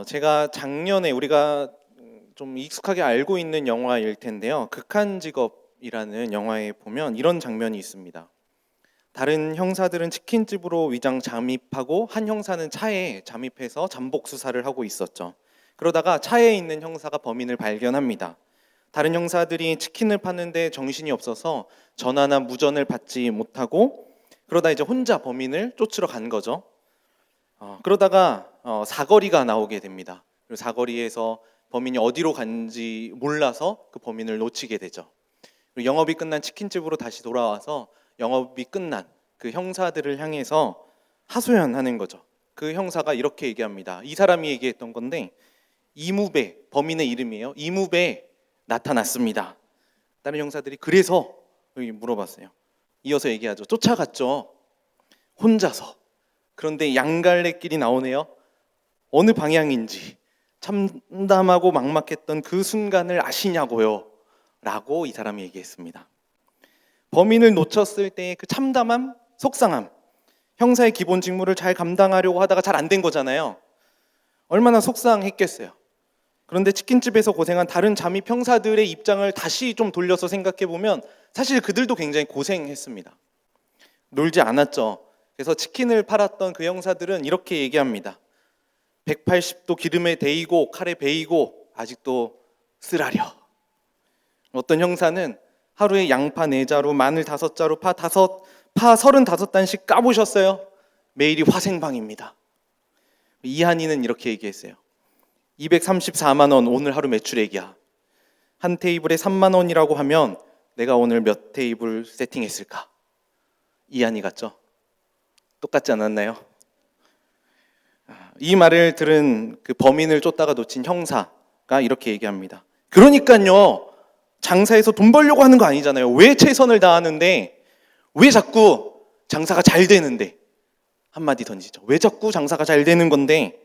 제가 작년에 우리가 좀 익숙하게 알고 있는 영화일 텐데요. 극한 직업이라는 영화에 보면 이런 장면이 있습니다. 다른 형사들은 치킨집으로 위장 잠입하고 한 형사는 차에 잠입해서 잠복 수사를 하고 있었죠. 그러다가 차에 있는 형사가 범인을 발견합니다. 다른 형사들이 치킨을 파는데 정신이 없어서 전화나 무전을 받지 못하고 그러다 이제 혼자 범인을 쫓으러 간 거죠. 그러다가 사거리가 나오게 됩니다. 그리고 사거리에서 범인이 어디로 간지 몰라서 그 범인을 놓치게 되죠. 그리고 영업이 끝난 치킨집으로 다시 돌아와서 영업이 끝난 그 형사들을 향해서 하소연하는 거죠. 그 형사가 이렇게 얘기합니다. 이 사람이 얘기했던 건데, 이무배, 범인의 이름이에요. 이무배 나타났습니다. 다른 형사들이 그래서 여기 물어봤어요. 이어서 얘기하죠. 쫓아갔죠. 혼자서. 그런데 양갈래길이 나오네요. 어느 방향인지 참담하고 막막했던 그 순간을 아시냐고요? 라고 이 사람이 얘기했습니다. 범인을 놓쳤을 때의 그 참담함, 속상함, 형사의 기본 직무를 잘 감당하려고 하다가 잘 안 된 거잖아요. 얼마나 속상했겠어요. 그런데 치킨집에서 고생한 다른 잠입 형사들의 입장을 다시 좀 돌려서 생각해보면 사실 그들도 굉장히 고생했습니다. 놀지 않았죠. 그래서 치킨을 팔았던 그 형사들은 이렇게 얘기합니다. 180도 기름에 데이고 칼에 베이고 아직도 쓰라려. 어떤 형사는 하루에 양파 4자루, 마늘 5자루, 파 35단씩 까보셨어요? 매일이 화생방입니다. 이한이는 이렇게 얘기했어요. 234만 원 오늘 하루 매출액이야. 한 테이블에 3만 원이라고 하면 내가 오늘 몇 테이블 세팅했을까? 이한이 같죠? 똑같지 않았나요? 이 말을 들은 그 범인을 쫓다가 놓친 형사가 이렇게 얘기합니다. 그러니까요, 장사해서 돈 벌려고 하는 거 아니잖아요. 왜 최선을 다하는데, 왜 자꾸 장사가 잘 되는데, 한마디 던지죠. 왜 자꾸 장사가 잘 되는 건데,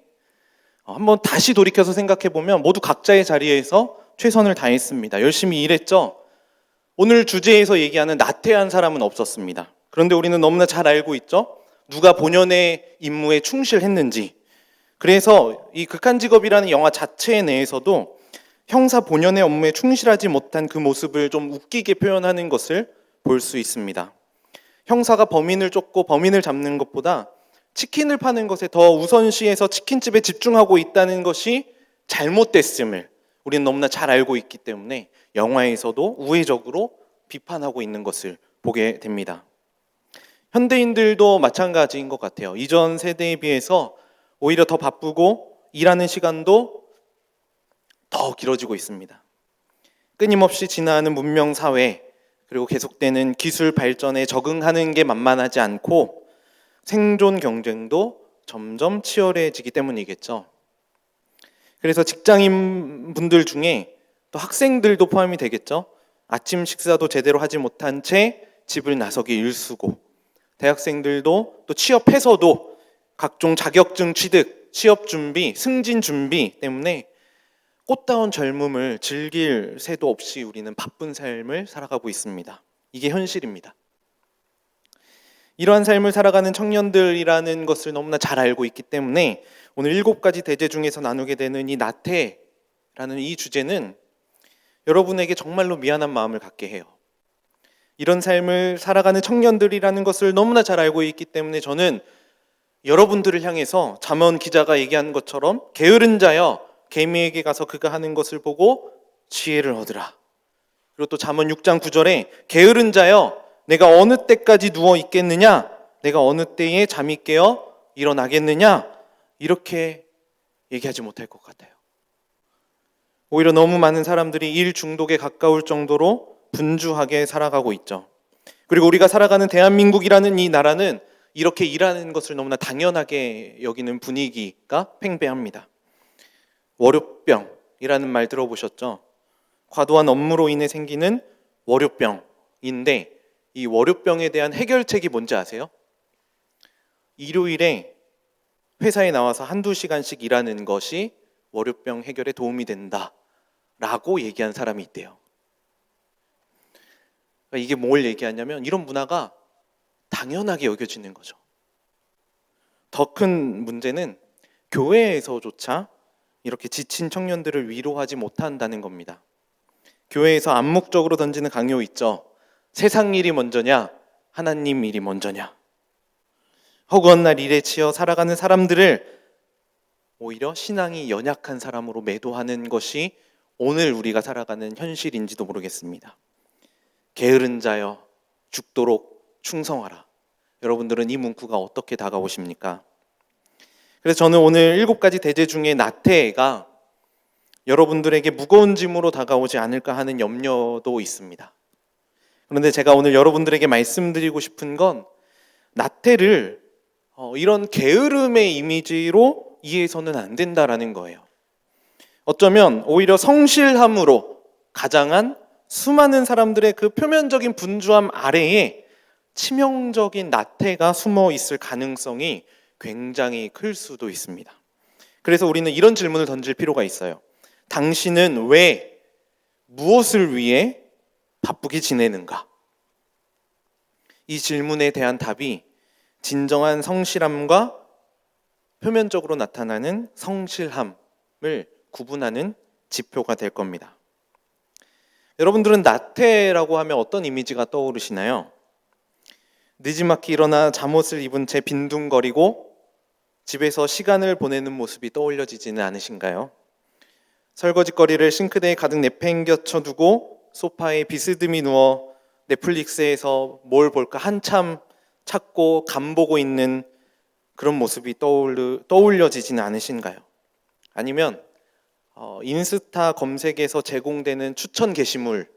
한번 다시 돌이켜서 생각해보면 모두 각자의 자리에서 최선을 다했습니다. 열심히 일했죠. 오늘 주제에서 얘기하는 나태한 사람은 없었습니다. 그런데 우리는 너무나 잘 알고 있죠. 누가 본연의 임무에 충실했는지. 그래서 이 극한 직업이라는 영화 자체 내에서도 형사 본연의 업무에 충실하지 못한 그 모습을 좀 웃기게 표현하는 것을 볼 수 있습니다. 형사가 범인을 쫓고 범인을 잡는 것보다 치킨을 파는 것에 더 우선시해서 치킨집에 집중하고 있다는 것이 잘못됐음을 우리는 너무나 잘 알고 있기 때문에 영화에서도 우회적으로 비판하고 있는 것을 보게 됩니다. 현대인들도 마찬가지인 것 같아요. 이전 세대에 비해서 오히려 더 바쁘고 일하는 시간도 더 길어지고 있습니다. 끊임없이 진화하는 문명 사회, 그리고 계속되는 기술 발전에 적응하는 게 만만하지 않고 생존 경쟁도 점점 치열해지기 때문이겠죠. 그래서 직장인 분들 중에 또 학생들도 포함이 되겠죠. 아침 식사도 제대로 하지 못한 채 집을 나서기 일쑤고, 대학생들도 또 취업해서도 각종 자격증 취득, 취업 준비, 승진 준비 때문에 꽃다운 젊음을 즐길 새도 없이 우리는 바쁜 삶을 살아가고 있습니다. 이게 현실입니다. 이러한 삶을 살아가는 청년들이라는 것을 너무나 잘 알고 있기 때문에 오늘 7가지 대제 중에서 나누게 되는 이 나태라는 이 주제는 여러분에게 정말로 미안한 마음을 갖게 해요. 이런 삶을 살아가는 청년들이라는 것을 너무나 잘 알고 있기 때문에 저는 여러분들을 향해서 잠언 기자가 얘기한 것처럼 게으른 자여 개미에게 가서 그가 하는 것을 보고 지혜를 얻으라. 그리고 또 잠언 6장 9절에 게으른 자여 내가 어느 때까지 누워 있겠느냐? 내가 어느 때에 잠이 깨어 일어나겠느냐? 이렇게 얘기하지 못할 것 같아요. 오히려 너무 많은 사람들이 일 중독에 가까울 정도로 분주하게 살아가고 있죠. 그리고 우리가 살아가는 대한민국이라는 이 나라는 이렇게 일하는 것을 너무나 당연하게 여기는 분위기가 팽배합니다. 월요병이라는 말 들어보셨죠? 과도한 업무로 인해 생기는 월요병인데 이 월요병에 대한 해결책이 뭔지 아세요? 일요일에 회사에 나와서 1~2시간씩 일하는 것이 월요병 해결에 도움이 된다라고 얘기한 사람이 있대요. 그러니까 이게 뭘 얘기하냐면 이런 문화가 당연하게 여겨지는 거죠. 더 큰 문제는 교회에서조차 이렇게 지친 청년들을 위로하지 못한다는 겁니다. 교회에서 암묵적으로 던지는 강요 있죠. 세상 일이 먼저냐, 하나님 일이 먼저냐. 허구한 날 일에 치여 살아가는 사람들을 오히려 신앙이 연약한 사람으로 매도하는 것이 오늘 우리가 살아가는 현실인지도 모르겠습니다. 게으른 자여 죽도록 충성하라. 여러분들은 이 문구가 어떻게 다가오십니까? 그래서 저는 오늘 7가지 대제 중에 나태가 여러분들에게 무거운 짐으로 다가오지 않을까 하는 염려도 있습니다. 그런데 제가 오늘 여러분들에게 말씀드리고 싶은 건 나태를 이런 게으름의 이미지로 이해해서는 안 된다라는 거예요. 어쩌면 오히려 성실함으로 가장한 수많은 사람들의 그 표면적인 분주함 아래에 치명적인 나태가 숨어 있을 가능성이 굉장히 클 수도 있습니다. 그래서 우리는 이런 질문을 던질 필요가 있어요. 당신은 왜, 무엇을 위해 바쁘게 지내는가? 이 질문에 대한 답이 진정한 성실함과 표면적으로 나타나는 성실함을 구분하는 지표가 될 겁니다. 여러분들은 나태라고 하면 어떤 이미지가 떠오르시나요? 늦지막히 일어나 잠옷을 입은 채 빈둥거리고 집에서 시간을 보내는 모습이 떠올려지지는 않으신가요? 설거지거리를 싱크대에 가득 내팽겨쳐두고 소파에 비스듬히 누워 넷플릭스에서 뭘 볼까 한참 찾고 간보고 있는 그런 모습이 떠올려지지는 않으신가요? 아니면 인스타 검색에서 제공되는 추천 게시물,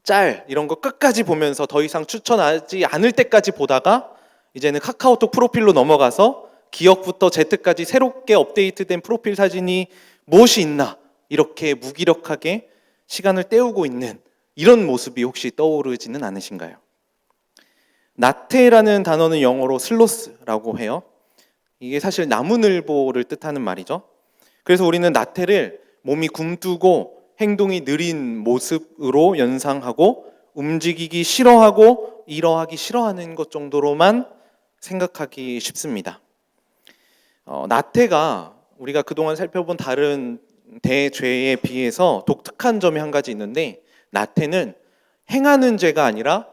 짤 이런 거 끝까지 보면서 더 이상 추천하지 않을 때까지 보다가 이제는 카카오톡 프로필로 넘어가서 기억부터 Z까지 새롭게 업데이트된 프로필 사진이 무엇이 있나 이렇게 무기력하게 시간을 때우고 있는 이런 모습이 혹시 떠오르지는 않으신가요? 나태라는 단어는 영어로 슬로스라고 해요. 이게 사실 나무늘보를 뜻하는 말이죠. 그래서 우리는 나태를 몸이 굼뜨고 행동이 느린 모습으로 연상하고 움직이기 싫어하고 일어하기 싫어하는 것 정도로만 생각하기 쉽습니다. 나태가 우리가 그동안 살펴본 다른 대죄에 비해서 독특한 점이 한 가지 있는데 나태는 행하는 죄가 아니라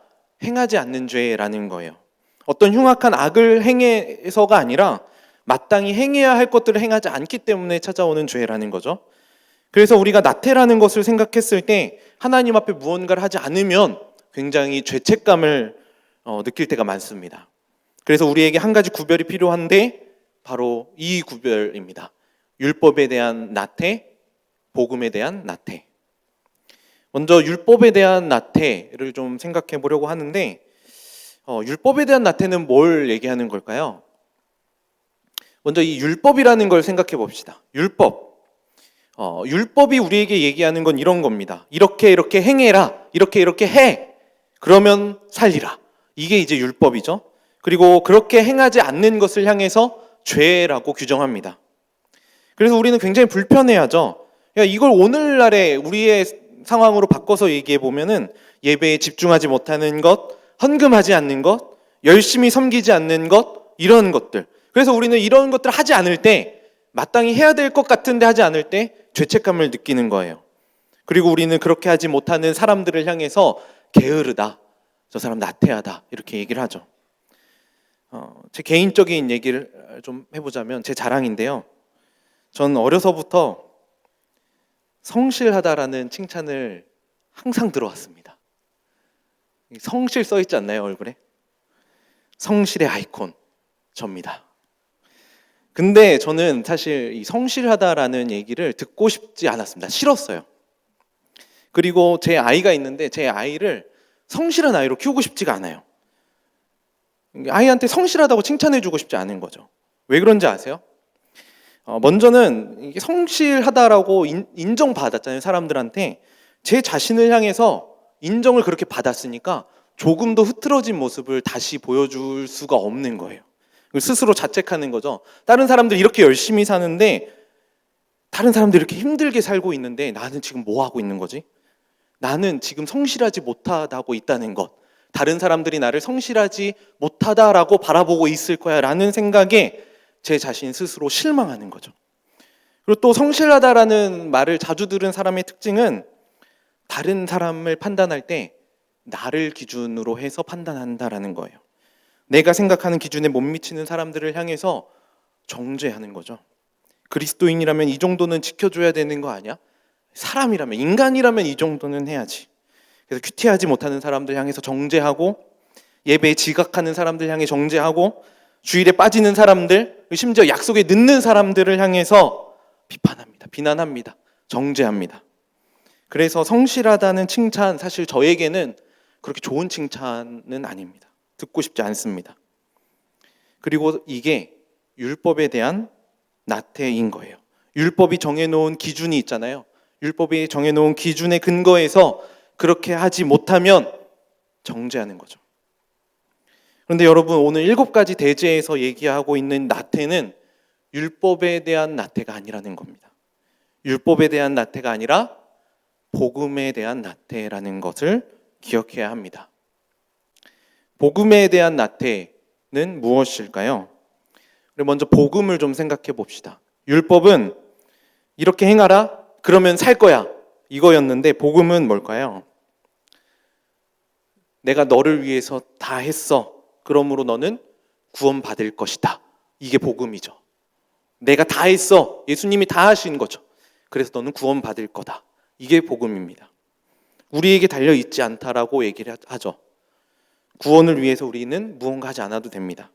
행하지 않는 죄라는 거예요. 어떤 흉악한 악을 행해서가 아니라 마땅히 행해야 할 것들을 행하지 않기 때문에 찾아오는 죄라는 거죠. 그래서 우리가 나태라는 것을 생각했을 때 하나님 앞에 무언가를 하지 않으면 굉장히 죄책감을 느낄 때가 많습니다. 그래서 우리에게 한 가지 구별이 필요한데 바로 이 구별입니다. 율법에 대한 나태, 복음에 대한 나태. 먼저 율법에 대한 나태를 좀 생각해 보려고 하는데 율법에 대한 나태는 뭘 얘기하는 걸까요? 먼저 이 율법이라는 걸 생각해 봅시다. 율법이 우리에게 얘기하는 건 이런 겁니다. 이렇게 행해라. 이렇게 해. 그러면 살리라. 이게 이제 율법이죠. 그리고 그렇게 행하지 않는 것을 향해서 죄라고 규정합니다. 그래서 우리는 굉장히 불편해하죠. 이걸 오늘날의 우리의 상황으로 바꿔서 얘기해 보면은 예배에 집중하지 못하는 것, 헌금하지 않는 것, 열심히 섬기지 않는 것, 이런 것들. 그래서 우리는 이런 것들을 하지 않을 때 마땅히 해야 될 것 같은데 하지 않을 때 죄책감을 느끼는 거예요. 그리고 우리는 그렇게 하지 못하는 사람들을 향해서 게으르다, 저 사람 나태하다 이렇게 얘기를 하죠. 제 개인적인 얘기를 좀 해보자면 제 자랑인데요. 전 어려서부터 성실하다라는 칭찬을 항상 들어왔습니다. 성실 써있지 않나요, 얼굴에? 성실의 아이콘 접니다. 근데 저는 사실 이 성실하다라는 얘기를 듣고 싶지 않았습니다. 싫었어요. 그리고 제 아이가 있는데 제 아이를 성실한 아이로 키우고 싶지가 않아요. 아이한테 성실하다고 칭찬해주고 싶지 않은 거죠. 왜 그런지 아세요? 먼저는 이게 성실하다라고 인정받았잖아요. 사람들한테. 제 자신을 향해서 인정을 그렇게 받았으니까 조금 더 흐트러진 모습을 다시 보여줄 수가 없는 거예요. 스스로 자책하는 거죠. 다른 사람들 이렇게 열심히 사는데 다른 사람들 이렇게 힘들게 살고 있는데 나는 지금 뭐 하고 있는 거지? 나는 지금 성실하지 못하다고 있다는 것. 다른 사람들이 나를 성실하지 못하다라고 바라보고 있을 거야 라는 생각에 제 자신 스스로 실망하는 거죠. 그리고 또 성실하다라는 말을 자주 들은 사람의 특징은 다른 사람을 판단할 때 나를 기준으로 해서 판단한다라는 거예요. 내가 생각하는 기준에 못 미치는 사람들을 향해서 정죄하는 거죠. 그리스도인이라면 이 정도는 지켜줘야 되는 거 아니야? 사람이라면, 인간이라면 이 정도는 해야지. 그래서 큐티하지 못하는 사람들 향해서 정죄하고, 예배에 지각하는 사람들 향해 정죄하고, 주일에 빠지는 사람들, 심지어 약속에 늦는 사람들을 향해서 비판합니다. 비난합니다. 정죄합니다. 그래서 성실하다는 칭찬, 사실 저에게는 그렇게 좋은 칭찬은 아닙니다. 듣고 싶지 않습니다. 그리고 이게 율법에 대한 나태인 거예요. 율법이 정해놓은 기준이 있잖아요. 율법이 정해놓은 기준에 근거해서 그렇게 하지 못하면 정죄하는 거죠. 그런데 여러분, 오늘 7가지 대제에서 얘기하고 있는 나태는 율법에 대한 나태가 아니라는 겁니다. 율법에 대한 나태가 아니라 복음에 대한 나태라는 것을 기억해야 합니다. 복음에 대한 나태는 무엇일까요? 먼저 복음을 좀 생각해 봅시다. 율법은 이렇게 행하라, 그러면 살 거야, 이거였는데 복음은 뭘까요? 내가 너를 위해서 다 했어, 그러므로 너는 구원받을 것이다. 이게 복음이죠. 내가 다 했어, 예수님이 다 하신 거죠. 그래서 너는 구원받을 거다. 이게 복음입니다. 우리에게 달려있지 않다라고 얘기를 하죠. 구원을 위해서 우리는 무언가 하지 않아도 됩니다.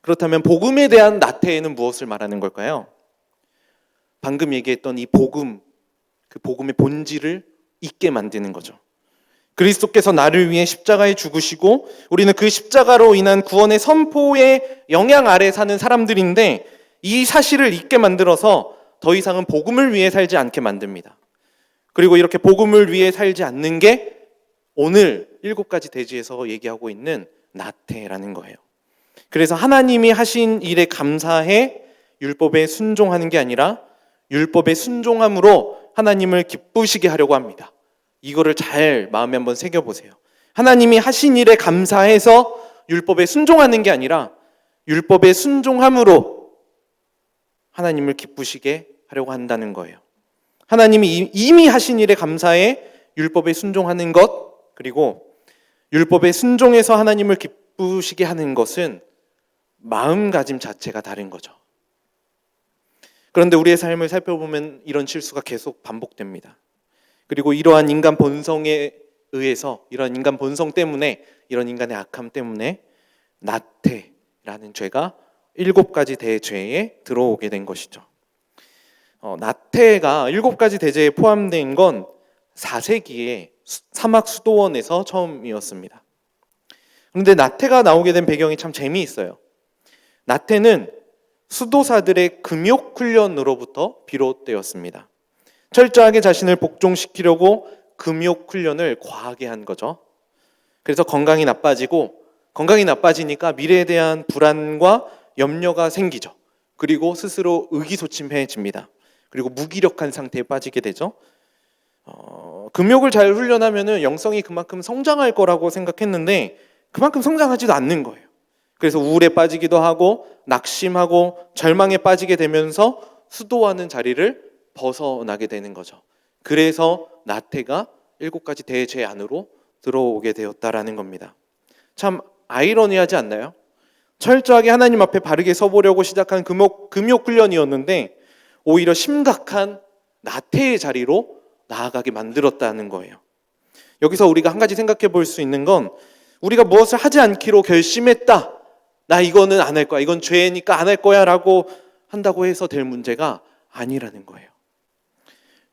그렇다면 복음에 대한 나태에는 무엇을 말하는 걸까요? 방금 얘기했던 이 복음, 그 복음의 본질을 잊게 만드는 거죠. 그리스도께서 나를 위해 십자가에 죽으시고 우리는 그 십자가로 인한 구원의 선포의 영향 아래 사는 사람들인데, 이 사실을 잊게 만들어서 더 이상은 복음을 위해 살지 않게 만듭니다. 그리고 이렇게 복음을 위해 살지 않는 게 오늘 7가지 대지에서 얘기하고 있는 나태라는 거예요. 그래서 하나님이 하신 일에 감사해 율법에 순종하는 게 아니라 율법에 순종함으로 하나님을 기쁘시게 하려고 합니다. 이거를 잘 마음에 한번 새겨보세요. 하나님이 하신 일에 감사해서 율법에 순종하는 게 아니라 율법에 순종함으로 하나님을 기쁘시게 하려고 한다는 거예요. 하나님이 이미 하신 일에 감사해 율법에 순종하는 것, 그리고 율법에 순종해서 하나님을 기쁘시게 하는 것은 마음가짐 자체가 다른 거죠. 그런데 우리의 삶을 살펴보면 이런 실수가 계속 반복됩니다. 그리고 이러한 인간 본성에 의해서, 이런 인간 본성 때문에, 이런 인간의 악함 때문에 나태라는 죄가 7가지 대죄에 들어오게 된 것이죠. 나태가 7가지 대죄에 포함된 건 4세기에 사막 수도원에서 처음이었습니다. 그런데 나태가 나오게 된 배경이 참 재미있어요. 나태는 수도사들의 금욕 훈련으로부터 비롯되었습니다. 철저하게 자신을 복종시키려고 금욕 훈련을 과하게 한 거죠. 그래서 건강이 나빠지니까 미래에 대한 불안과 염려가 생기죠. 그리고 스스로 의기소침해집니다. 그리고 무기력한 상태에 빠지게 되죠. 금욕을 잘 훈련하면 영성이 그만큼 성장할 거라고 생각했는데 그만큼 성장하지도 않는 거예요. 그래서 우울에 빠지기도 하고 낙심하고 절망에 빠지게 되면서 수도하는 자리를 벗어나게 되는 거죠. 그래서 나태가 7가지 대죄 안으로 들어오게 되었다라는 겁니다. 참 아이러니하지 않나요? 철저하게 하나님 앞에 바르게 서보려고 시작한 금욕 훈련이었는데 오히려 심각한 나태의 자리로 나아가게 만들었다는 거예요. 여기서 우리가 한 가지 생각해 볼 수 있는 건, 우리가 무엇을 하지 않기로 결심했다, 나 이거는 안 할 거야, 이건 죄니까 안 할 거야 라고 한다고 해서 될 문제가 아니라는 거예요.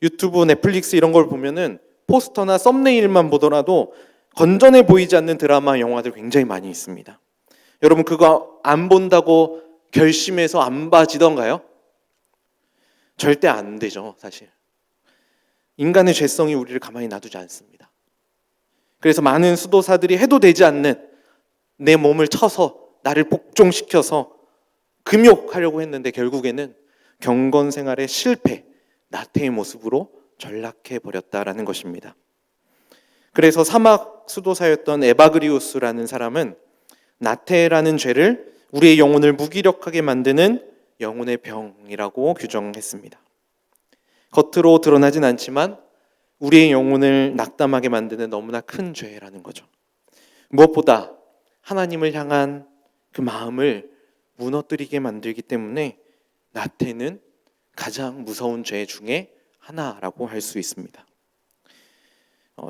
유튜브, 넷플릭스 이런 걸 보면은 포스터나 썸네일만 보더라도 건전해 보이지 않는 드라마, 영화들 굉장히 많이 있습니다. 여러분, 그거 안 본다고 결심해서 안 봐지던가요? 절대 안 되죠, 사실. 인간의 죄성이 우리를 가만히 놔두지 않습니다. 그래서 많은 수도사들이 해도 되지 않는 내 몸을 쳐서 나를 복종시켜서 금욕하려고 했는데 결국에는 경건 생활의 실패, 나태의 모습으로 전락해 버렸다라는 것입니다. 그래서 사막 수도사였던 에바그리우스라는 사람은 나태라는 죄를 우리의 영혼을 무기력하게 만드는 영혼의 병이라고 규정했습니다. 겉으로 드러나진 않지만 우리의 영혼을 낙담하게 만드는 너무나 큰 죄라는 거죠. 무엇보다 하나님을 향한 그 마음을 무너뜨리게 만들기 때문에 나태는 가장 무서운 죄 중에 하나라고 할 수 있습니다.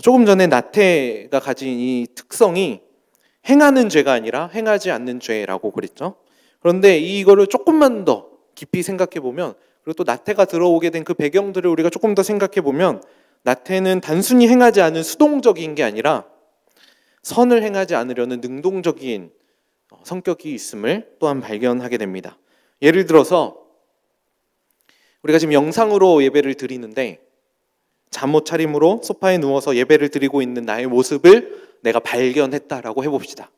조금 전에 나태가 가진 이 특성이 행하는 죄가 아니라 행하지 않는 죄라고 그랬죠. 그런데 이거를 조금만 더 깊이 생각해 보면, 그리고 또 나태가 들어오게 된 그 배경들을 우리가 조금 더 생각해 보면, 나태는 단순히 행하지 않은 수동적인 게 아니라 선을 행하지 않으려는 능동적인 성격이 있음을 또한 발견하게 됩니다. 예를 들어서 우리가 지금 영상으로 예배를 드리는데 잠옷 차림으로 소파에 누워서 예배를 드리고 있는 나의 모습을 내가 발견했다라고 해봅시다.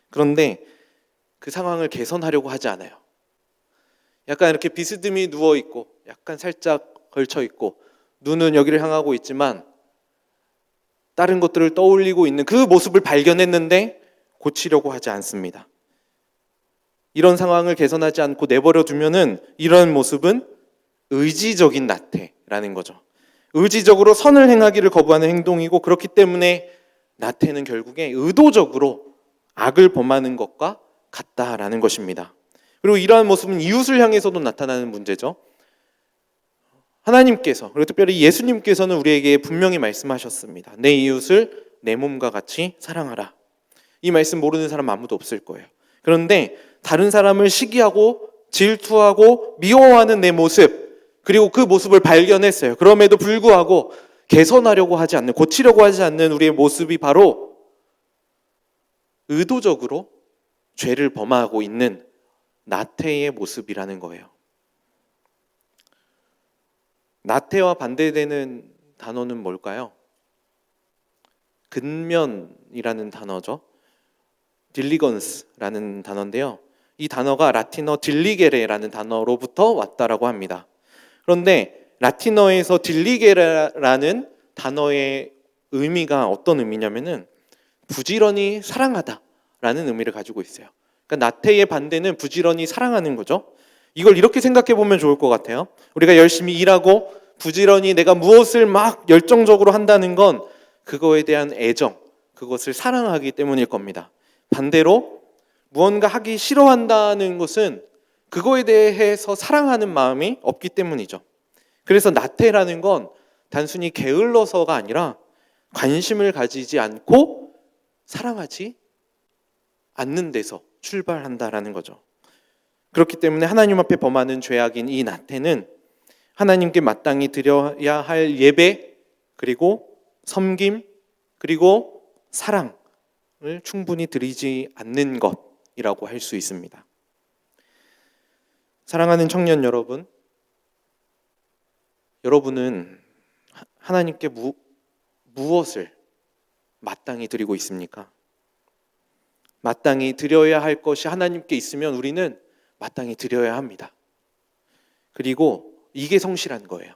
그런데 그 상황을 개선하려고 하지 않아요. 약간 이렇게 비스듬히 누워있고 약간 살짝 걸쳐있고 눈은 여기를 향하고 있지만 다른 것들을 떠올리고 있는 그 모습을 발견했는데 고치려고 하지 않습니다. 이런 상황을 개선하지 않고 내버려 두면은 이런 모습은 의지적인 나태라는 거죠. 의지적으로 선을 행하기를 거부하는 행동이고, 그렇기 때문에 나태는 결국에 의도적으로 악을 범하는 것과 같다라는 것입니다. 그리고 이러한 모습은 이웃을 향해서도 나타나는 문제죠. 하나님께서, 그리고 특별히 예수님께서는 우리에게 분명히 말씀하셨습니다. 내 이웃을 내 몸과 같이 사랑하라. 이 말씀 모르는 사람 아무도 없을 거예요. 그런데 다른 사람을 시기하고 질투하고 미워하는 내 모습, 그리고 그 모습을 발견했어요. 그럼에도 불구하고 개선하려고 하지 않는, 고치려고 하지 않는 우리의 모습이 바로 의도적으로 죄를 범하고 있는 나태의 모습이라는 거예요. 나태와 반대되는 단어는 뭘까요? 근면이라는 단어죠. 딜리건스라는 단어인데요. 이 단어가 라틴어 딜리게레라는 단어로부터 왔다라고 합니다. 그런데 라틴어에서 딜리게라는 단어의 의미가 어떤 의미냐면은 부지런히 사랑하다라는 의미를 가지고 있어요. 그러니까 나태의 반대는 부지런히 사랑하는 거죠. 이걸 이렇게 생각해 보면 좋을 것 같아요. 우리가 열심히 일하고 부지런히 내가 무엇을 막 열정적으로 한다는 건 그거에 대한 애정, 그것을 사랑하기 때문일 겁니다. 반대로 무언가 하기 싫어한다는 것은 그거에 대해서 사랑하는 마음이 없기 때문이죠. 그래서 나태라는 건 단순히 게을러서가 아니라 관심을 가지지 않고 사랑하지 않는 데서 출발한다라는 거죠. 그렇기 때문에 하나님 앞에 범하는 죄악인 이 나태는 하나님께 마땅히 드려야 할 예배, 그리고 섬김, 그리고 사랑을 충분히 드리지 않는 것이라고 할 수 있습니다. 사랑하는 청년 여러분, 여러분은 하나님께 무엇을 마땅히 드리고 있습니까? 마땅히 드려야 할 것이 하나님께 있으면 우리는 마땅히 드려야 합니다. 그리고 이게 성실한 거예요.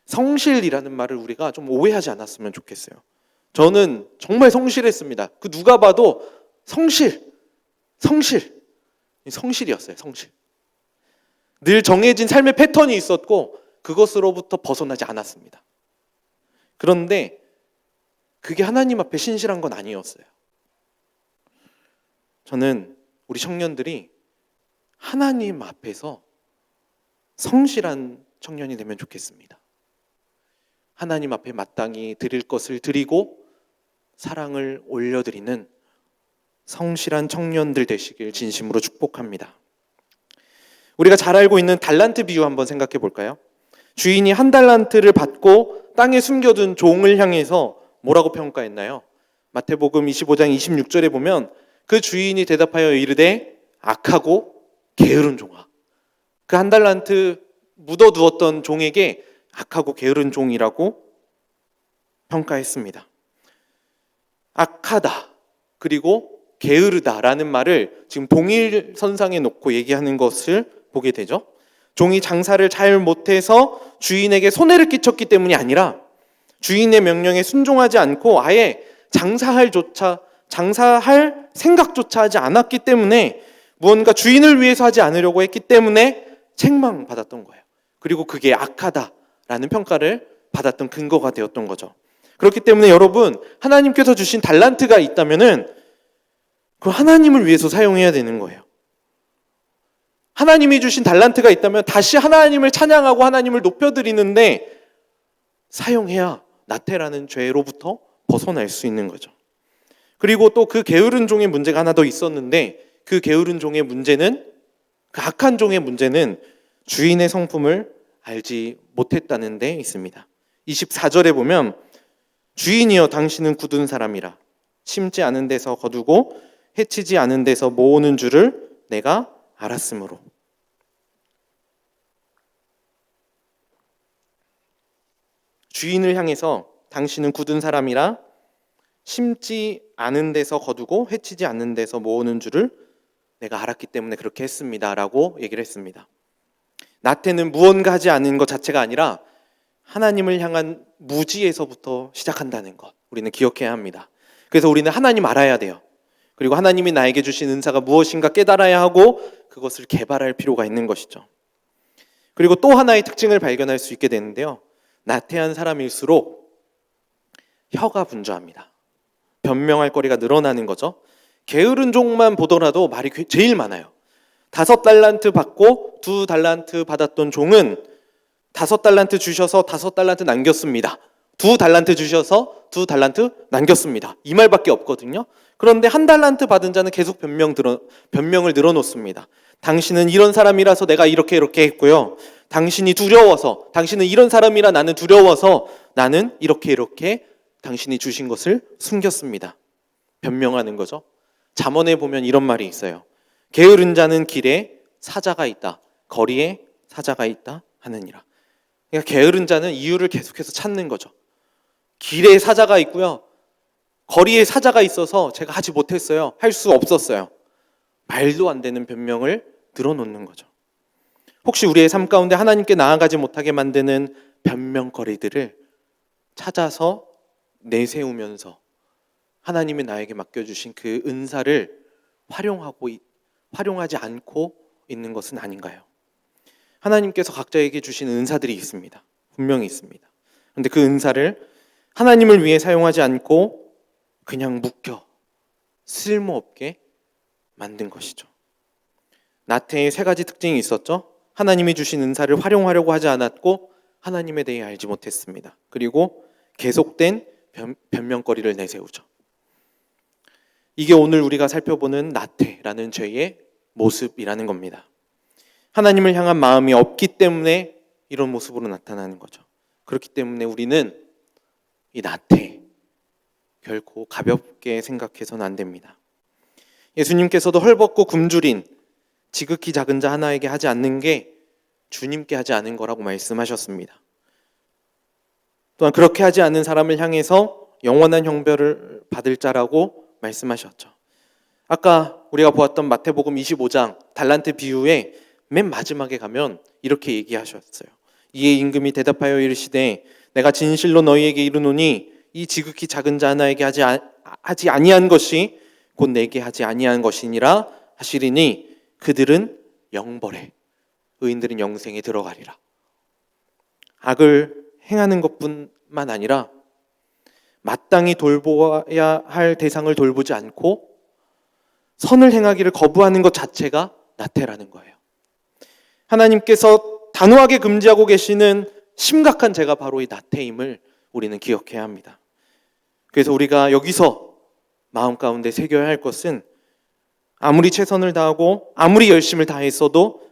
성실이라는 말을 우리가 좀 오해하지 않았으면 좋겠어요. 저는 정말 성실했습니다. 그 누가 봐도 성실이었어요. 성실. 늘 정해진 삶의 패턴이 있었고 그것으로부터 벗어나지 않았습니다. 그런데 그게 하나님 앞에 신실한 건 아니었어요. 저는 우리 청년들이 하나님 앞에서 성실한 청년이 되면 좋겠습니다. 하나님 앞에 마땅히 드릴 것을 드리고 사랑을 올려드리는 성실한 청년들 되시길 진심으로 축복합니다. 우리가 잘 알고 있는 달란트 비유 한번 생각해 볼까요? 주인이 한 달란트를 받고 땅에 숨겨둔 종을 향해서 뭐라고 평가했나요? 마태복음 25장 26절에 보면 그 주인이 대답하여 이르되 악하고 게으른 종아. 그 한 달란트 묻어두었던 종에게 악하고 게으른 종이라고 평가했습니다. 악하다 그리고 게으르다라는 말을 지금 동일선상에 놓고 얘기하는 것을 보게 되죠. 종이 장사를 잘 못해서 주인에게 손해를 끼쳤기 때문이 아니라 주인의 명령에 순종하지 않고 아예 장사할 생각조차 하지 않았기 때문에 무언가 주인을 위해서 하지 않으려고 했기 때문에 책망받았던 거예요. 그리고 그게 악하다라는 라는 평가를 받았던 근거가 되었던 거죠. 그렇기 때문에 여러분, 하나님께서 주신 달란트가 있다면은 그 하나님을 위해서 사용해야 되는 거예요. 하나님이 주신 달란트가 있다면 다시 하나님을 찬양하고 하나님을 높여드리는데 사용해야 나태라는 죄로부터 벗어날 수 있는 거죠. 그리고 또 그 게으른 종의 문제가 하나 더 있었는데, 그 게으른 종의 문제는, 그 악한 종의 문제는 주인의 성품을 알지 못했다는 데 있습니다. 24절에 보면 주인이여 당신은 굳은 사람이라 심지 않은 데서 거두고 해치지 않은 데서 모으는 줄을 내가 알았으므로. 주인을 향해서 당신은 굳은 사람이라 심지 않은 데서 거두고 해치지 않는 데서 모으는 줄을 내가 알았기 때문에 그렇게 했습니다 라고 얘기를 했습니다. 나태는 무언가 하지 않은 것 자체가 아니라 하나님을 향한 무지에서부터 시작한다는 것, 우리는 기억해야 합니다. 그래서 우리는 하나님 알아야 돼요. 그리고 하나님이 나에게 주신 은사가 무엇인가 깨달아야 하고 그것을 개발할 필요가 있는 것이죠. 그리고 또 하나의 특징을 발견할 수 있게 되는데요, 나태한 사람일수록 혀가 분주합니다. 변명할 거리가 늘어나는 거죠. 게으른 종만 보더라도 말이 제일 많아요. 5달란트 받고 2달란트 받았던 종은 5달란트 주셔서 5달란트 남겼습니다. 2달란트 주셔서 2달란트 남겼습니다. 이 말밖에 없거든요. 그런데 1달란트 받은 자는 계속 변명을 늘어놓습니다. 당신은 이런 사람이라서 내가 이렇게 했고요. 당신이 두려워서, 당신은 이런 사람이라 나는 두려워서 나는 이렇게 당신이 주신 것을 숨겼습니다. 변명하는 거죠. 잠언에 보면 이런 말이 있어요. 게으른 자는 길에 사자가 있다, 거리에 사자가 있다 하느니라. 그러니까 게으른 자는 이유를 계속해서 찾는 거죠. 길에 사자가 있고요, 거리에 사자가 있어서 제가 하지 못했어요, 할 수 없었어요, 말도 안 되는 변명을 늘어놓는 거죠. 혹시 우리의 삶 가운데 하나님께 나아가지 못하게 만드는 변명거리들을 찾아서 내세우면서 하나님이 나에게 맡겨주신 그 은사를 활용하지 않고 있는 것은 아닌가요? 하나님께서 각자에게 주신 은사들이 있습니다. 분명히 있습니다. 그런데 그 은사를 하나님을 위해 사용하지 않고 그냥 묵혀 쓸모없게 만든 것이죠. 나태의 3가지 특징이 있었죠. 하나님이 주신 은사를 활용하려고 하지 않았고 하나님에 대해 알지 못했습니다. 그리고 계속된 변명거리를 내세우죠. 이게 오늘 우리가 살펴보는 나태라는 죄의 모습이라는 겁니다. 하나님을 향한 마음이 없기 때문에 이런 모습으로 나타나는 거죠. 그렇기 때문에 우리는 이 나태 결코 가볍게 생각해서는 안 됩니다. 예수님께서도 헐벗고 굶주린 지극히 작은 자 하나에게 하지 않는 게 주님께 하지 않은 거라고 말씀하셨습니다. 또한 그렇게 하지 않는 사람을 향해서 영원한 형벌을 받을 자라고 말씀하셨죠. 아까 우리가 보았던 마태복음 25장 달란트 비유에 맨 마지막에 가면 이렇게 얘기하셨어요. 이에 임금이 대답하여 이르시되 내가 진실로 너희에게 이르노니 이 지극히 작은 자 하나에게 하지 아니한 것이 곧 내게 하지 아니한 것이니라 하시리니 그들은 영벌에, 의인들은 영생에 들어가리라. 악을 행하는 것뿐만 아니라 마땅히 돌보아야 할 대상을 돌보지 않고 선을 행하기를 거부하는 것 자체가 나태라는 거예요. 하나님께서 단호하게 금지하고 계시는 심각한 죄가 바로 이 나태임을 우리는 기억해야 합니다. 그래서 우리가 여기서 마음 가운데 새겨야 할 것은 아무리 최선을 다하고 아무리 열심을 다했어도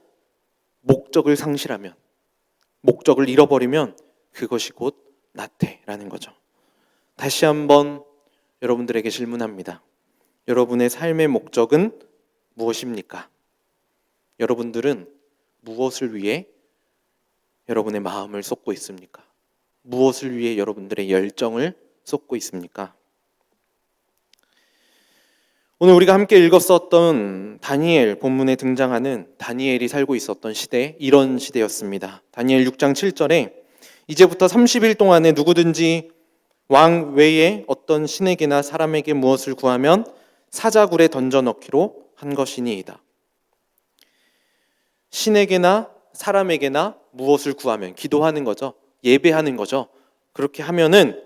목적을 상실하면, 목적을 잃어버리면 그것이 곧 나태라는 거죠. 다시 한번 여러분들에게 질문합니다. 여러분의 삶의 목적은 무엇입니까? 여러분들은 무엇을 위해 여러분의 마음을 쏟고 있습니까? 무엇을 위해 여러분들의 열정을 쏟고 있습니까? 오늘 우리가 함께 읽었었던 다니엘 본문에 등장하는 다니엘이 살고 있었던 시대, 이런 시대였습니다. 다니엘 6장 7절에 이제부터 30일 동안에 누구든지 왕 외에 어떤 신에게나 사람에게 무엇을 구하면 사자굴에 던져넣기로 한 것이니이다. 신에게나 사람에게나 무엇을 구하면, 기도하는 거죠. 예배하는 거죠. 그렇게 하면은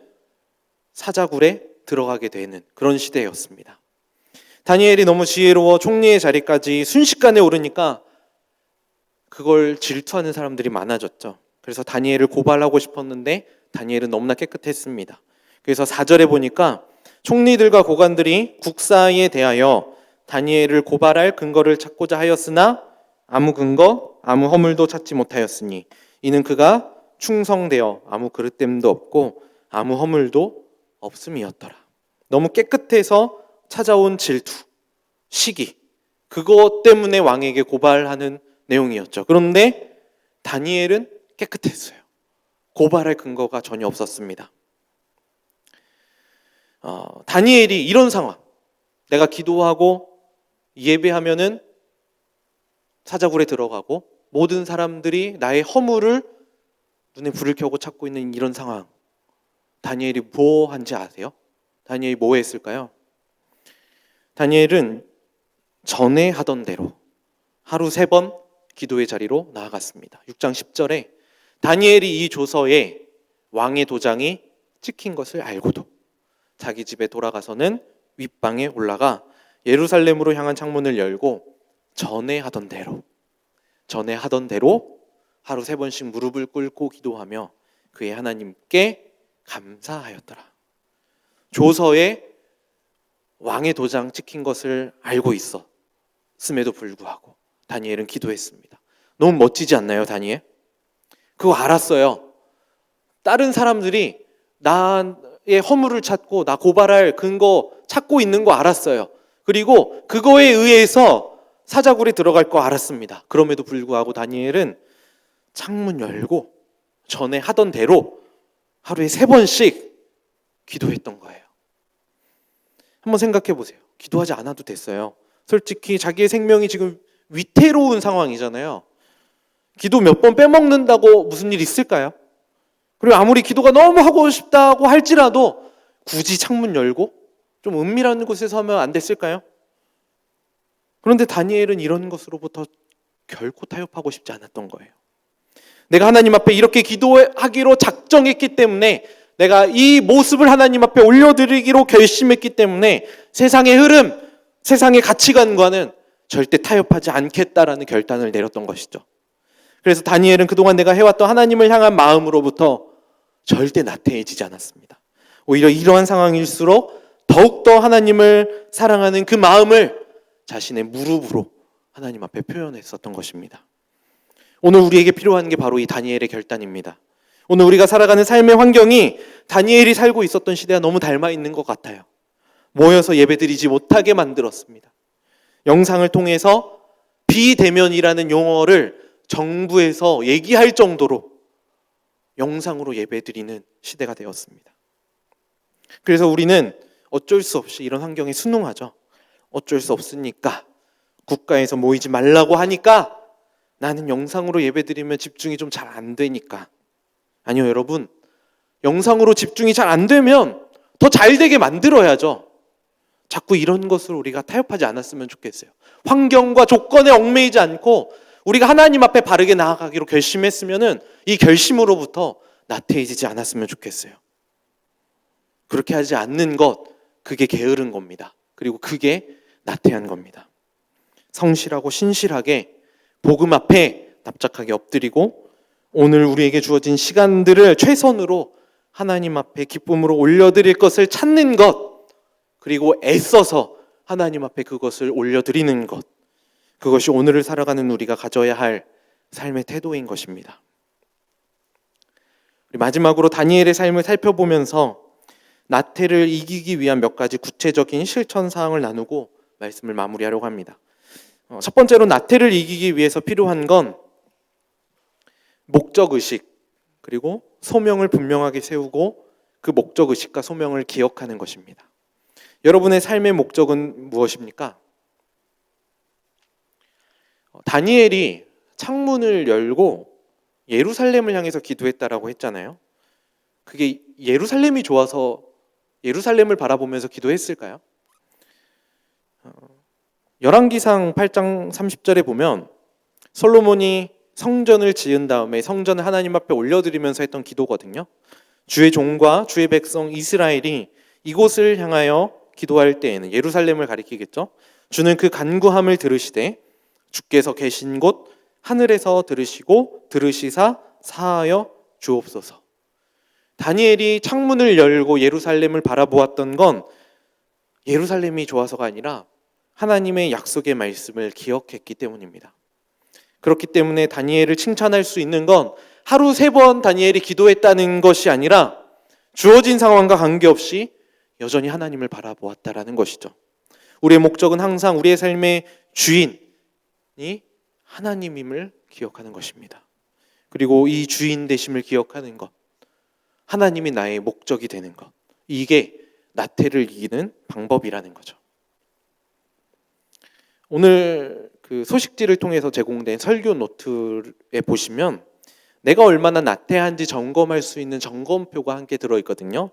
사자굴에 들어가게 되는 그런 시대였습니다. 다니엘이 너무 지혜로워 총리의 자리까지 순식간에 오르니까 그걸 질투하는 사람들이 많아졌죠. 그래서 다니엘을 고발하고 싶었는데 다니엘은 너무나 깨끗했습니다. 그래서 4절에 보니까 총리들과 고관들이 국사에 대하여 다니엘을 고발할 근거를 찾고자 하였으나 아무 근거, 아무 허물도 찾지 못하였으니 이는 그가 충성되어 아무 그릇됨도 없고 아무 허물도 없음이었더라. 너무 깨끗해서 찾아온 질투, 시기, 그것 때문에 왕에게 고발하는 내용이었죠. 그런데 다니엘은 깨끗했어요. 고발할 근거가 전혀 없었습니다. 다니엘이 이런 상황, 내가 기도하고 예배하면은 사자굴에 들어가고 모든 사람들이 나의 허물을 눈에 불을 켜고 찾고 있는 이런 상황, 다니엘이 뭐 한지 아세요? 다니엘이 뭐 했을까요? 다니엘은 전에 하던 대로 하루 3번 기도의 자리로 나아갔습니다. 6장 10절에 다니엘이 이 조서에 왕의 도장이 찍힌 것을 알고도 자기 집에 돌아가서는 윗방에 올라가 예루살렘으로 향한 창문을 열고 전에 하던 대로 하루 3번씩 무릎을 꿇고 기도하며 그의 하나님께 감사하였더라. 조서에 왕의 도장 찍힌 것을 알고 있었음에도 불구하고 다니엘은 기도했습니다. 너무 멋지지 않나요, 다니엘? 그거 알았어요. 다른 사람들이 나의 허물을 찾고 나 고발할 근거 찾고 있는 거 알았어요. 그리고 그거에 의해서 사자굴에 들어갈 거 알았습니다. 그럼에도 불구하고 다니엘은 창문 열고 전에 하던 대로 하루에 3번씩 기도했던 거예요. 한번 생각해 보세요. 기도하지 않아도 됐어요. 솔직히 자기의 생명이 지금 위태로운 상황이잖아요. 기도 몇 번 빼먹는다고 무슨 일 있을까요? 그리고 아무리 기도가 너무 하고 싶다고 할지라도 굳이 창문 열고 좀 은밀한 곳에서 하면 안 됐을까요? 그런데 다니엘은 이런 것으로부터 결코 타협하고 싶지 않았던 거예요. 내가 하나님 앞에 이렇게 기도하기로 작정했기 때문에, 내가 이 모습을 하나님 앞에 올려드리기로 결심했기 때문에 세상의 흐름, 세상의 가치관과는 절대 타협하지 않겠다라는 결단을 내렸던 것이죠. 그래서 다니엘은 그동안 내가 해왔던 하나님을 향한 마음으로부터 절대 나태해지지 않았습니다. 오히려 이러한 상황일수록 더욱더 하나님을 사랑하는 그 마음을 자신의 무릎으로 하나님 앞에 표현했었던 것입니다. 오늘 우리에게 필요한 게 바로 이 다니엘의 결단입니다. 오늘 우리가 살아가는 삶의 환경이 다니엘이 살고 있었던 시대와 너무 닮아 있는 것 같아요. 모여서 예배드리지 못하게 만들었습니다. 영상을 통해서 비대면이라는 용어를 정부에서 얘기할 정도로 영상으로 예배드리는 시대가 되었습니다. 그래서 우리는 어쩔 수 없이 이런 환경에 순응하죠. 어쩔 수 없으니까, 국가에서 모이지 말라고 하니까 나는 영상으로 예배드리면 집중이 좀 잘 안 되니까. 아니요, 여러분, 영상으로 집중이 잘 안 되면 더 잘 되게 만들어야죠. 자꾸 이런 것을 우리가 타협하지 않았으면 좋겠어요. 환경과 조건에 얽매이지 않고 우리가 하나님 앞에 바르게 나아가기로 결심했으면은 이 결심으로부터 나태해지지 않았으면 좋겠어요. 그렇게 하지 않는 것, 그게 게으른 겁니다. 그리고 그게 나태한 겁니다. 성실하고 신실하게 복음 앞에 납작하게 엎드리고 오늘 우리에게 주어진 시간들을 최선으로 하나님 앞에 기쁨으로 올려드릴 것을 찾는 것, 그리고 애써서 하나님 앞에 그것을 올려드리는 것, 그것이 오늘을 살아가는 우리가 가져야 할 삶의 태도인 것입니다. 우리 마지막으로 다니엘의 삶을 살펴보면서 나태를 이기기 위한 몇 가지 구체적인 실천 사항을 나누고 말씀을 마무리하려고 합니다. 첫 번째로 나태를 이기기 위해서 필요한 건 목적의식, 그리고 소명을 분명하게 세우고 그 목적의식과 소명을 기억하는 것입니다. 여러분의 삶의 목적은 무엇입니까? 다니엘이 창문을 열고 예루살렘을 향해서 기도했다라고 했잖아요. 그게 예루살렘이 좋아서 예루살렘을 바라보면서 기도했을까요? 열왕기상 8장 30절에 보면 솔로몬이 성전을 지은 다음에 성전을 하나님 앞에 올려드리면서 했던 기도거든요. 주의 종과 주의 백성 이스라엘이 이곳을 향하여 기도할 때에는, 예루살렘을 가리키겠죠. 주는 그 간구함을 들으시되 주께서 계신 곳 하늘에서 들으시고 들으시사 사하여 주옵소서. 다니엘이 창문을 열고 예루살렘을 바라보았던 건 예루살렘이 좋아서가 아니라 하나님의 약속의 말씀을 기억했기 때문입니다. 그렇기 때문에 다니엘을 칭찬할 수 있는 건 하루 3번 다니엘이 기도했다는 것이 아니라 주어진 상황과 관계없이 여전히 하나님을 바라보았다라는 것이죠. 우리의 목적은 항상 우리의 삶의 주인이 하나님임을 기억하는 것입니다. 그리고 이 주인 되심을 기억하는 것, 하나님이 나의 목적이 되는 것, 이게 나태를 이기는 방법이라는 거죠. 오늘 그 소식지를 통해서 제공된 설교 노트에 보시면 내가 얼마나 나태한지 점검할 수 있는 점검표가 함께 들어있거든요.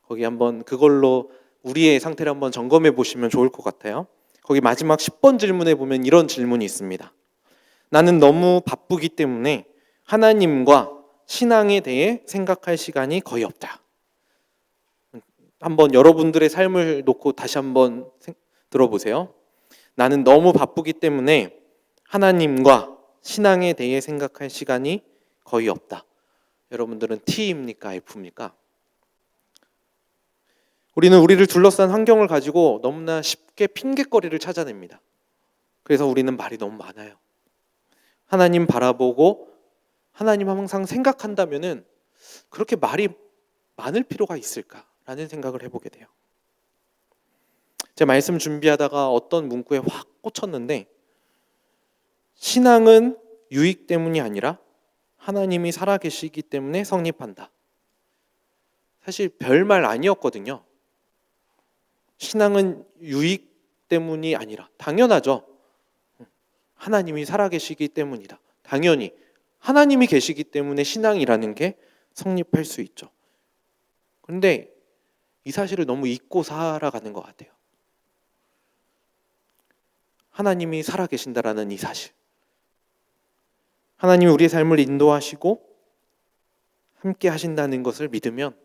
거기 한번 그걸로 우리의 상태를 한번 점검해 보시면 좋을 것 같아요. 거기 마지막 10번 질문에 보면 이런 질문이 있습니다. 나는 너무 바쁘기 때문에 하나님과 신앙에 대해 생각할 시간이 거의 없다. 한번 여러분들의 삶을 놓고 다시 한번 들어보세요. 나는 너무 바쁘기 때문에 하나님과 신앙에 대해 생각할 시간이 거의 없다. 여러분들은 T입니까? F입니까? 우리는 우리를 둘러싼 환경을 가지고 너무나 쉽게 핑곗거리를 찾아냅니다. 그래서 우리는 말이 너무 많아요. 하나님 바라보고 하나님 항상 생각한다면은 그렇게 말이 많을 필요가 있을까라는 생각을 해보게 돼요. 제 말씀 준비하다가 어떤 문구에 확 꽂혔는데, 신앙은 유익 때문이 아니라 하나님이 살아계시기 때문에 성립한다. 사실 별말 아니었거든요. 신앙은 유익 때문이 아니라, 당연하죠. 하나님이 살아계시기 때문이다. 당연히 하나님이 계시기 때문에 신앙이라는 게 성립할 수 있죠. 그런데 이 사실을 너무 잊고 살아가는 것 같아요. 하나님이 살아계신다라는 이 사실, 하나님이 우리의 삶을 인도하시고 함께 하신다는 것을 믿으면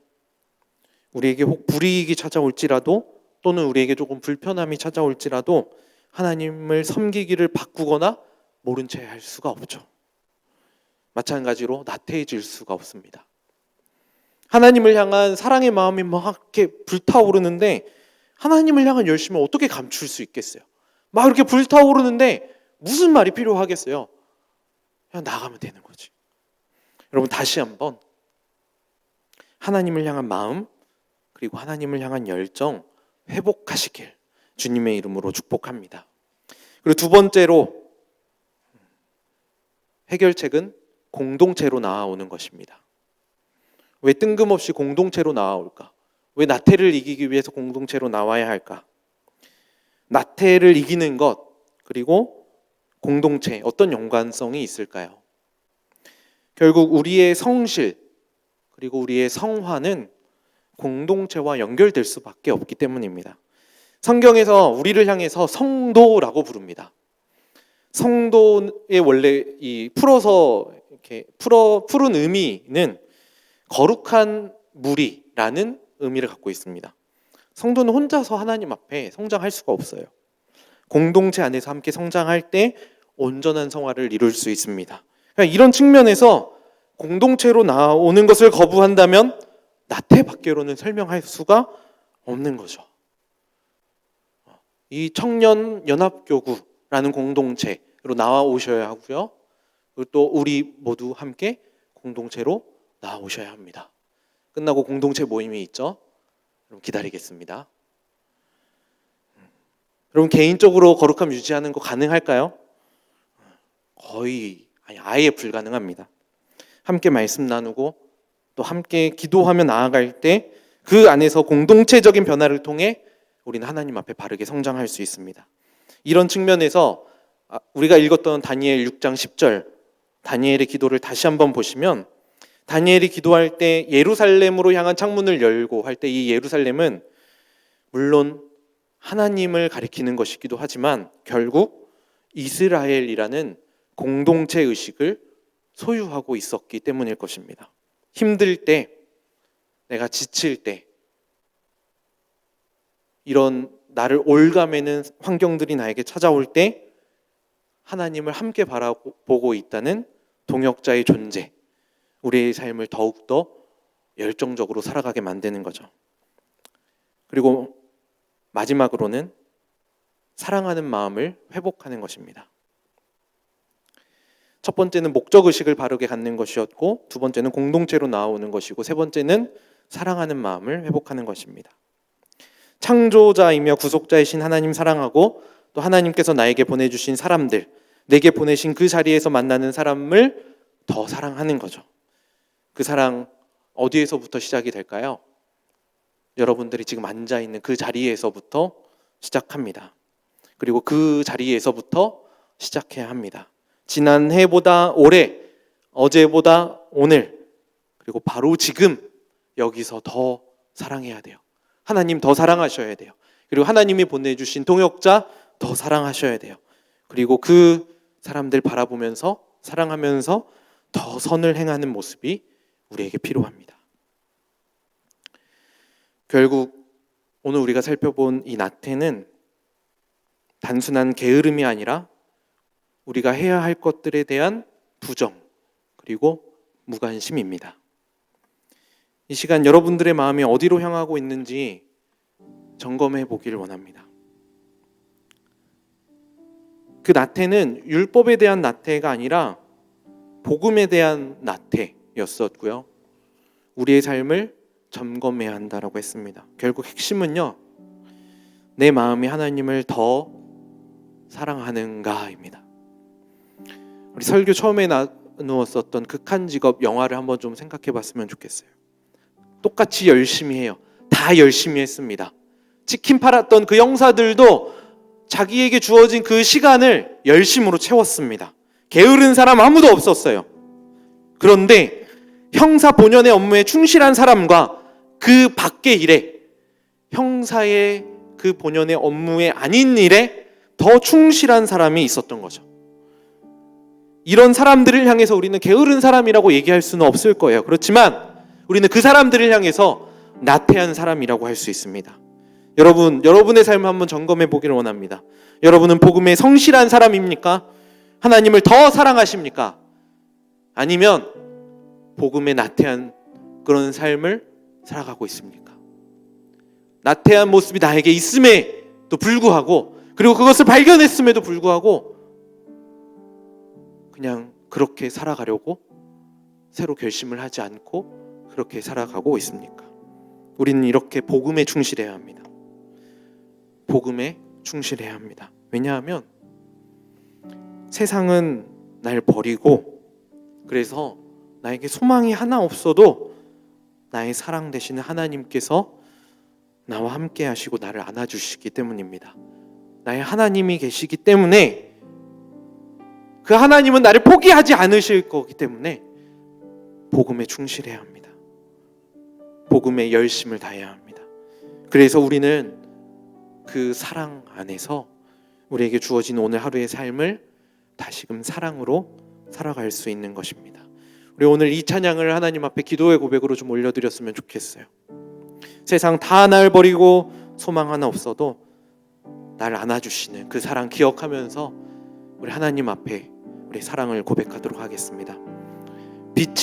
우리에게 혹 불이익이 찾아올지라도, 또는 우리에게 조금 불편함이 찾아올지라도 하나님을 섬기기를 바꾸거나 모른 채 할 수가 없죠. 마찬가지로 나태해질 수가 없습니다. 하나님을 향한 사랑의 마음이 막 이렇게 불타오르는데 하나님을 향한 열심을 어떻게 감출 수 있겠어요? 막 이렇게 불타오르는데 무슨 말이 필요하겠어요? 그냥 나가면 되는 거지. 여러분, 다시 한번 하나님을 향한 마음, 그리고 하나님을 향한 열정 회복하시길 주님의 이름으로 축복합니다. 그리고 두 번째로, 해결책은 공동체로 나아오는 것입니다. 왜 뜬금없이 공동체로 나아올까? 왜 나태를 이기기 위해서 공동체로 나와야 할까? 나태를 이기는 것, 그리고 공동체, 어떤 연관성이 있을까요? 결국 우리의 성실, 그리고 우리의 성화는 공동체와 연결될 수밖에 없기 때문입니다. 성경에서 우리를 향해서 성도라고 부릅니다. 성도의 원래 이 풀어서 이렇게 푸른 의미는 거룩한 무리라는 의미를 갖고 있습니다. 성도는 혼자서 하나님 앞에 성장할 수가 없어요. 공동체 안에서 함께 성장할 때 온전한 성화를 이룰 수 있습니다. 그러니까 이런 측면에서 공동체로 나오는 것을 거부한다면 나태 밖으로는 설명할 수가 없는 거죠. 이 청년연합교구라는 공동체로 나와오셔야 하고요. 그리고 또 우리 모두 함께 공동체로 나와오셔야 합니다. 끝나고 공동체 모임이 있죠. 여러분 기다리겠습니다. 여러분 개인적으로 거룩함 유지하는 거 가능할까요? 거의 아예 불가능합니다. 함께 말씀 나누고 또 함께 기도하며 나아갈 때 그 안에서 공동체적인 변화를 통해 우리는 하나님 앞에 바르게 성장할 수 있습니다. 이런 측면에서 우리가 읽었던 다니엘 6장 10절 다니엘의 기도를 다시 한번 보시면, 다니엘이 기도할 때 예루살렘으로 향한 창문을 열고 할 때 이 예루살렘은 물론 하나님을 가리키는 것이기도 하지만 결국 이스라엘이라는 공동체 의식을 소유하고 있었기 때문일 것입니다. 힘들 때, 내가 지칠 때, 이런 나를 올가매는 환경들이 나에게 찾아올 때 하나님을 함께 바라보고 있다는 동역자의 존재, 우리의 삶을 더욱더 열정적으로 살아가게 만드는 거죠. 그리고 마지막으로는 사랑하는 마음을 회복하는 것입니다. 첫 번째는 목적의식을 바르게 갖는 것이었고, 두 번째는 공동체로 나오는 것이고, 세 번째는 사랑하는 마음을 회복하는 것입니다. 창조자이며 구속자이신 하나님 사랑하고, 또 하나님께서 나에게 보내주신 사람들, 내게 보내신 그 자리에서 만나는 사람을 더 사랑하는 거죠. 그 사랑 어디에서부터 시작이 될까요? 여러분들이 지금 앉아있는 그 자리에서부터 시작합니다. 그리고 그 자리에서부터 시작해야 합니다. 지난해보다 올해, 어제보다 오늘, 그리고 바로 지금 여기서 더 사랑해야 돼요. 하나님 더 사랑하셔야 돼요. 그리고 하나님이 보내주신 동역자 더 사랑하셔야 돼요. 그리고 그 사람들 바라보면서 사랑하면서 더 선을 행하는 모습이 우리에게 필요합니다. 결국 오늘 우리가 살펴본 이 나태는 단순한 게으름이 아니라 우리가 해야 할 것들에 대한 부정 그리고 무관심입니다. 이 시간 여러분들의 마음이 어디로 향하고 있는지 점검해 보기를 원합니다. 그 나태는 율법에 대한 나태가 아니라 복음에 대한 나태였었고요. 우리의 삶을 점검해야 한다라고 했습니다. 결국 핵심은요, 내 마음이 하나님을 더 사랑하는가입니다. 우리 설교 처음에 나누었었던 극한 직업 영화를 한번 좀 생각해 봤으면 좋겠어요. 똑같이 열심히 해요. 다 열심히 했습니다. 치킨 팔았던 그 형사들도 자기에게 주어진 그 시간을 열심으로 채웠습니다. 게으른 사람 아무도 없었어요. 그런데 형사 본연의 업무에 충실한 사람과 그 밖의 일에, 형사의 그 본연의 업무에 아닌 일에 더 충실한 사람이 있었던 거죠. 이런 사람들을 향해서 우리는 게으른 사람이라고 얘기할 수는 없을 거예요. 그렇지만 우리는 그 사람들을 향해서 나태한 사람이라고 할 수 있습니다. 여러분의 삶을 한번 점검해 보기를 원합니다. 여러분은 복음에 성실한 사람입니까? 하나님을 더 사랑하십니까? 아니면 복음에 나태한 그런 삶을 살아가고 있습니까? 나태한 모습이 나에게 있음에도 불구하고, 그리고 그것을 발견했음에도 불구하고 그냥 그렇게 살아가려고 새로 결심을 하지 않고 그렇게 살아가고 있습니까? 우리는 이렇게 복음에 충실해야 합니다. 복음에 충실해야 합니다. 왜냐하면 세상은 날 버리고, 그래서 나에게 소망이 하나 없어도 나의 사랑 되시는 하나님께서 나와 함께 하시고 나를 안아주시기 때문입니다. 나의 하나님이 계시기 때문에, 그 하나님은 나를 포기하지 않으실 거기 때문에 복음에 충실해야 합니다. 복음에 열심을 다해야 합니다. 그래서 우리는 그 사랑 안에서 우리에게 주어진 오늘 하루의 삶을 다시금 사랑으로 살아갈 수 있는 것입니다. 우리 오늘 이 찬양을 하나님 앞에 기도의 고백으로 좀 올려드렸으면 좋겠어요. 세상 다 날 버리고 소망 하나 없어도 날 안아주시는 그 사랑 기억하면서 우리 하나님 앞에 우리 사랑을 고백하도록 하겠습니다. 빛이